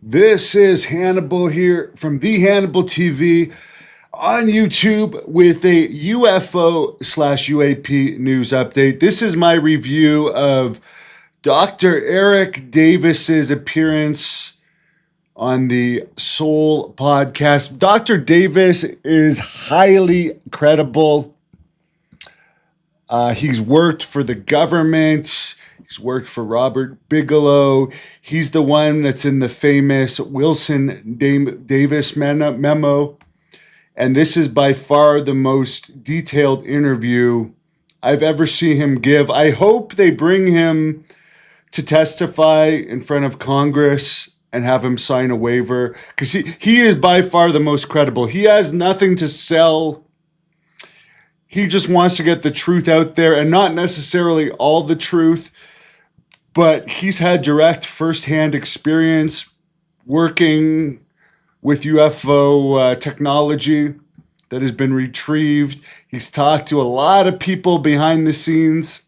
This is Hannibal here from the Hannibal TV on YouTube with a UFO/UAP news update. This is my review of Dr. Eric Davis's appearance on the Soul podcast. Dr. Davis is highly credible. He's worked for the government. He's worked for Robert Bigelow. He's the one that's in the famous Wilson Davis memo. And this is by far the most detailed interview I've ever seen him give. I hope they bring him to testify in front of Congress and have him sign a waiver, because he is by far the most credible. He has nothing to sell. He just wants to get the truth out there, and not necessarily all the truth, but he's had direct firsthand experience working with UFO technology that has been retrieved. He's talked to a lot of people behind the scenes.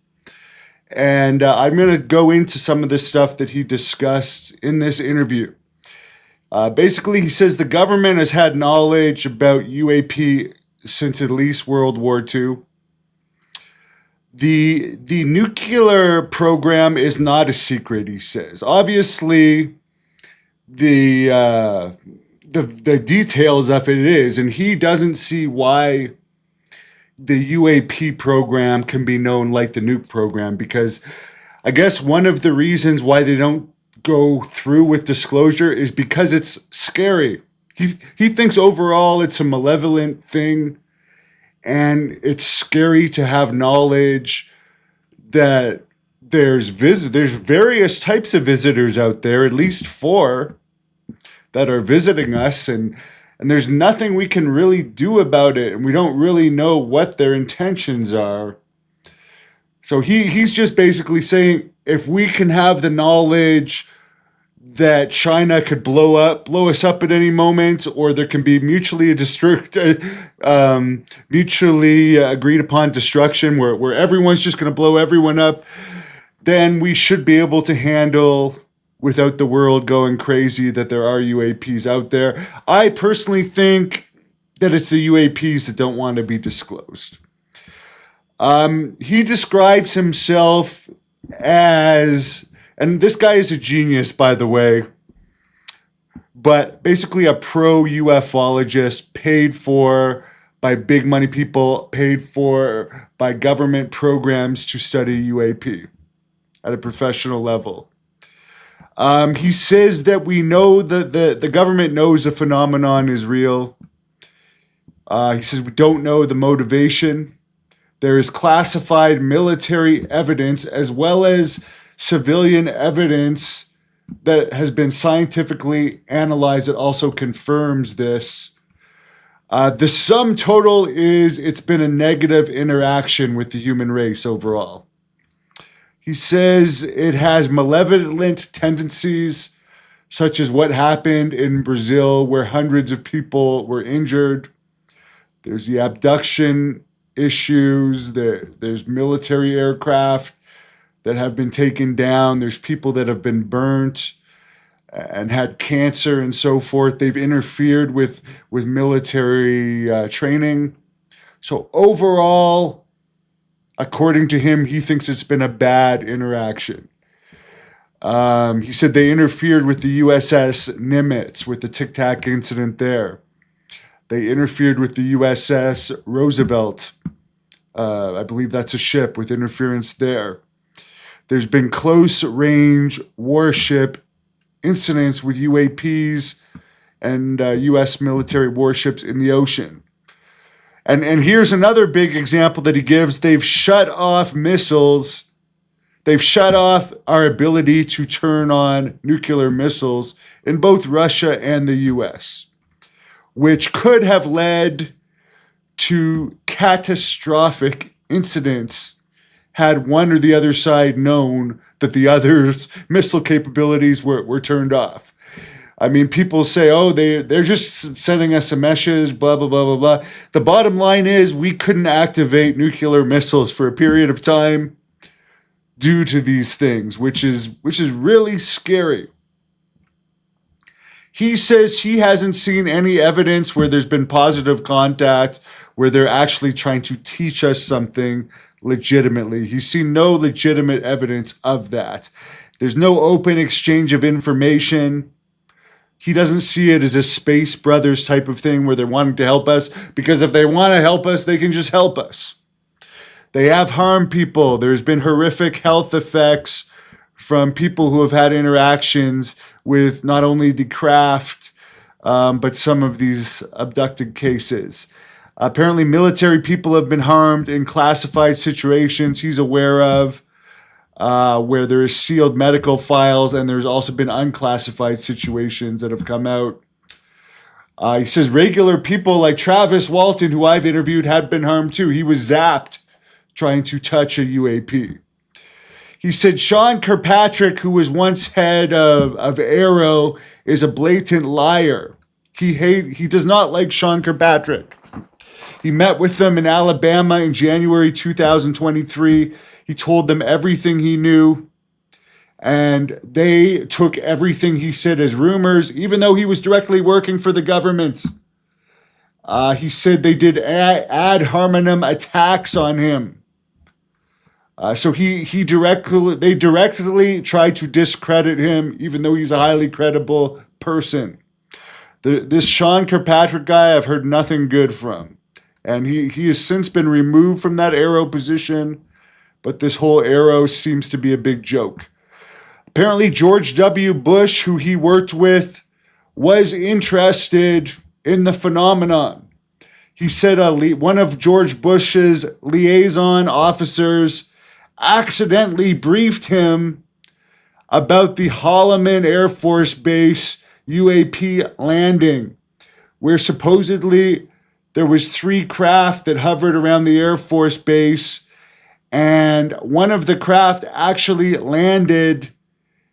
And I'm going to go into some of the stuff that he discussed in this interview. Basically, he says the government has had knowledge about UAP since at least World War II. The nuclear program is not a secret, he says. Obviously, the details of it is, and he doesn't see why the UAP program can be known like the nuke program, because I guess one of the reasons why they don't go through with disclosure is because it's scary. He thinks overall it's a malevolent thing, and it's scary to have knowledge that there's various types of visitors out there, at least 4 that are visiting us, and there's nothing we can really do about it, and we don't really know what their intentions are. So he's just basically saying, if we can have the knowledge that China could blow us up at any moment, or there can be mutually agreed upon destruction where everyone's just going to blow everyone up, then we should be able to handle, without the world going crazy, that there are UAPs out there. I personally think that it's the UAPs that don't want to be disclosed. He describes himself as, and this guy is a genius, by the way, but basically a pro-ufologist paid for by big money people, paid for by government programs to study UAP at a professional level. He says that we know that the government knows the phenomenon is real. He says we don't know the motivation. There is classified military evidence as well as civilian evidence that has been scientifically analyzed that also confirms this. The sum total is it's been a negative interaction with the human race overall. He says it has malevolent tendencies, such as what happened in Brazil, where hundreds of people were injured. There's the abduction issues. There's military aircraft that have been taken down. There's people that have been burnt and had cancer and so forth. They've interfered with military training. So overall, according to him, he thinks it's been a bad interaction. He said they interfered with the USS Nimitz with the Tic Tac incident there. They interfered with the USS Roosevelt. I believe that's a ship, with interference there. There's been close-range warship incidents with UAPs and U.S. military warships in the ocean. And here's another big example that he gives. They've shut off missiles. They've shut off our ability to turn on nuclear missiles in both Russia and the U.S., which could have led to catastrophic incidents had one or the other side known that the other's missile capabilities were turned off. I mean, people say, oh, they're just sending us a message, blah, blah, blah, blah, blah. The bottom line is we couldn't activate nuclear missiles for a period of time due to these things, which is really scary. He says he hasn't seen any evidence where there's been positive contact, where they're actually trying to teach us something legitimately. He's seen no legitimate evidence of that. There's no open exchange of information. He doesn't see it as a Space Brothers type of thing where they're wanting to help us, because if they want to help us, they can just help us. They have harmed people. There's been horrific health effects from people who have had interactions with not only the craft, but some of these abducted cases. Apparently, military people have been harmed in classified situations he's aware of, where there is sealed medical files, and there's also been unclassified situations that have come out. He says regular people like Travis Walton, who I've interviewed, had been harmed too. He was zapped trying to touch a UAP. He said Sean Kirkpatrick, who was once head of Arrow, is a blatant liar. He does not like Sean Kirkpatrick. He met with them in Alabama in January 2023. He told them everything he knew, and they took everything he said as rumors, even though he was directly working for the government. He said they did ad hominem attacks on him. So they directly tried to discredit him, even though he's a highly credible person. This Sean Kirkpatrick guy, I've heard nothing good from. And he has since been removed from that Arrow position, but this whole Arrow seems to be a big joke. Apparently, George W. Bush, who he worked with, was interested in the phenomenon. He said one of George Bush's liaison officers accidentally briefed him about the Holloman Air Force Base UAP landing, where supposedly there was 3 craft that hovered around the Air Force Base, and one of the craft actually landed,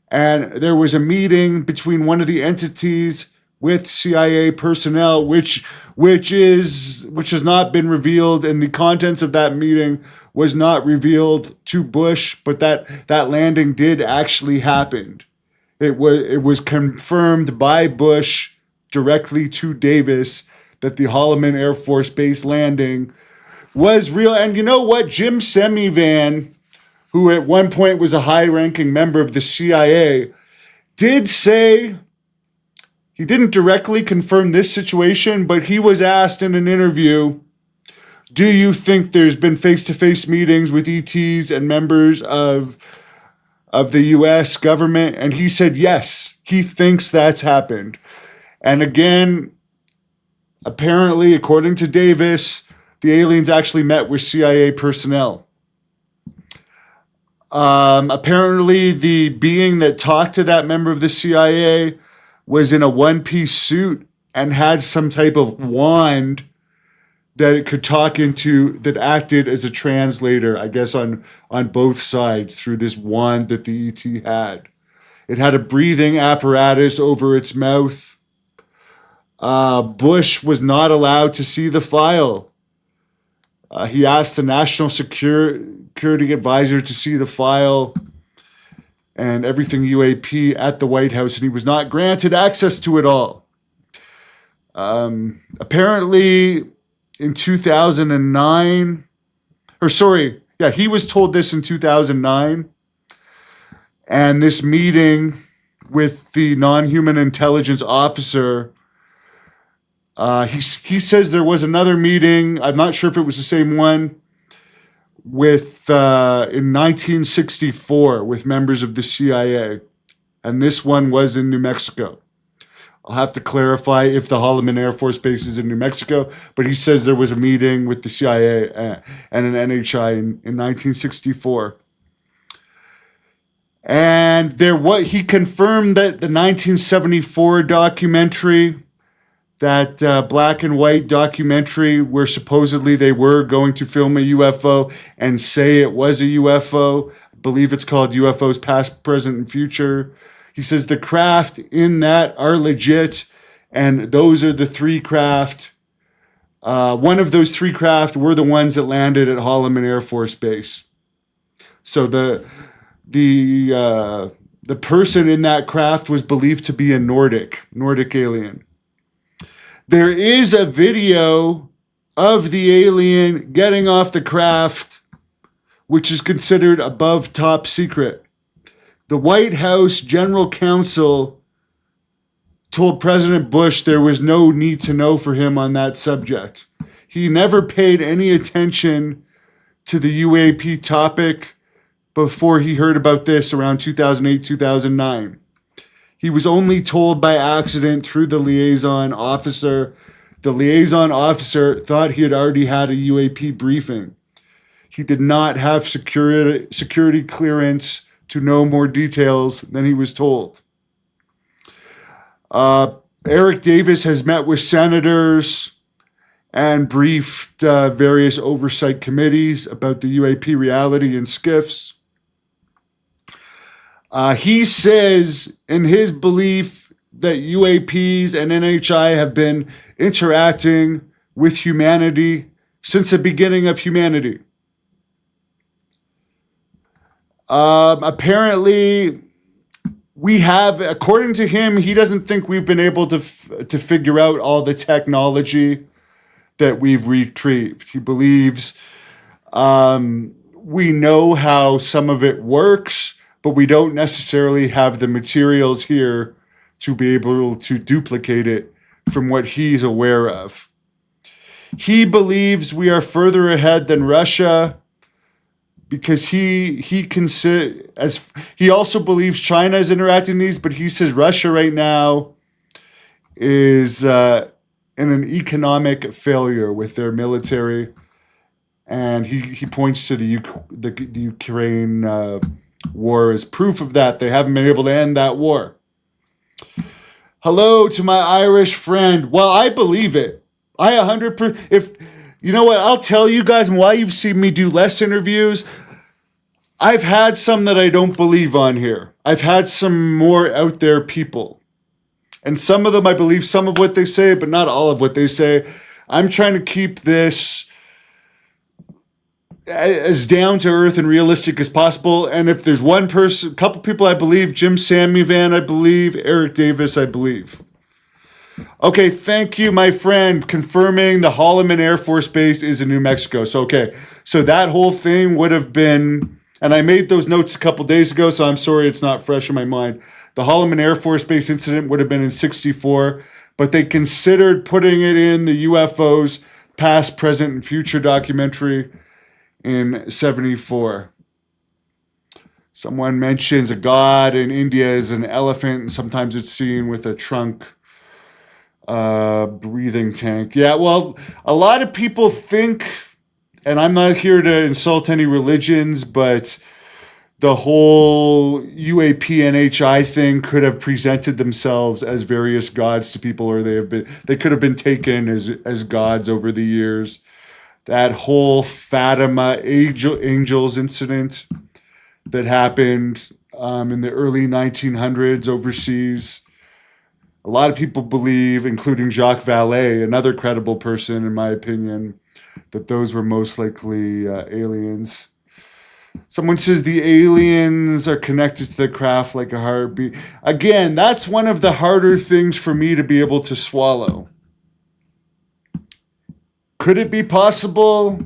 and there was a meeting between one of the entities with CIA personnel, which has not been revealed, and the contents of that meeting was not revealed to Bush, but that landing did actually happen. It was confirmed by Bush directly to Davis that the Holloman Air Force Base landing was real. And you know what? Jim Semivan, who at one point was a high-ranking member of the CIA, did say, he didn't directly confirm this situation, but he was asked in an interview, do you think there's been face-to-face meetings with ETs and members of the U.S. government? And he said yes, he thinks that's happened. And again, apparently, according to Davis, the aliens actually met with CIA personnel. Apparently, the being that talked to that member of the CIA was in a one-piece suit and had some type of wand that it could talk into, that acted as a translator, I guess, on both sides through this wand that the ET had. It had a breathing apparatus over its mouth. Bush was not allowed to see the file. He asked the National Security Advisor to see the file and everything UAP at the White House, and he was not granted access to it all. Apparently, in 2009, he was told this in 2009, and this meeting with the non-human intelligence officer, he says there was another meeting, I'm not sure if it was the same one, with in 1964 with members of the CIA, and this one was in New Mexico. I'll have to clarify if the Holloman Air Force Base is in New Mexico, but he says there was a meeting with the CIA and an NHI in 1964. And he confirmed that the 1974 documentary, that black and white documentary where supposedly they were going to film a UFO and say it was a UFO, I believe it's called UFOs Past, Present, and Future. He says the craft in that are legit, and those are the 3 craft. One of those 3 craft were the ones that landed at Holloman Air Force Base. So the The person in that craft was believed to be a Nordic alien. There is a video of the alien getting off the craft, which is considered above top secret. The White House General Counsel told President Bush there was no need to know for him on that subject. He never paid any attention to the UAP topic before he heard about this around 2008, 2009. He was only told by accident through the liaison officer. The liaison officer thought he had already had a UAP briefing. He did not have security clearance to know more details than he was told. Eric Davis has met with senators and briefed various oversight committees about the UAP reality in SCIFs. He says, in his belief, that UAPs and NHI have been interacting with humanity since the beginning of humanity. Apparently, we have, according to him, he doesn't think we've been able to figure out all the technology that we've retrieved. He believes we know how some of it works, but we don't necessarily have the materials here to be able to duplicate it from what he's aware of. He believes we are further ahead than Russia because he also believes China is interacting these, but he says Russia right now is in an economic failure with their military, and he points to the Ukraine war as proof of that. They haven't been able to end that war. Hello to my Irish friend. Well, I believe it. I 100%. If you know what, I'll tell you guys why you've seen me do less interviews. I've had some that I don't believe on here. I've had some more out there people. And some of them I believe some of what they say, but not all of what they say. I'm trying to keep this as down to earth and realistic as possible. And if there's one person, a couple people I believe, Jim Samivan I believe, Eric Davis I believe. Okay, thank you, my friend, confirming the Holloman Air Force Base is in New Mexico. So that whole thing would have been, and I made those notes a couple days ago, so I'm sorry it's not fresh in my mind. The Holloman Air Force Base incident would have been in 1964, but they considered putting it in the UFOs past, present, and future documentary in 1974. Someone mentions a god in India is an elephant, and sometimes it's seen with a trunk breathing tank. Yeah, well, a lot of people think, and I'm not here to insult any religions, but the whole UAP NHI thing could have presented themselves as various gods to people, or they could have been taken as gods over the years. That whole Fatima Angels incident that happened in the early 1900s overseas. A lot of people believe, including Jacques Vallée, another credible person in my opinion, that those were most likely aliens. Someone says the aliens are connected to the craft like a heartbeat. Again, that's one of the harder things for me to be able to swallow. Could it be possible?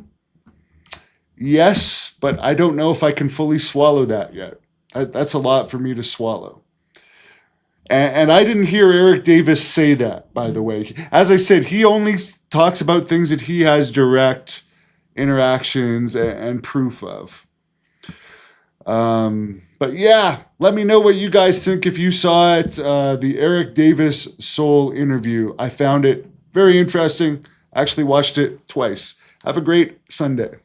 Yes, but I don't know if I can fully swallow that yet. That's a lot for me to swallow. And I didn't hear Eric Davis say that, by the way. As I said, he only talks about things that he has direct interactions and proof of. But yeah, let me know what you guys think if you saw it. The Eric Davis Soul interview. I found it very interesting. Actually watched it twice. Have a great Sunday.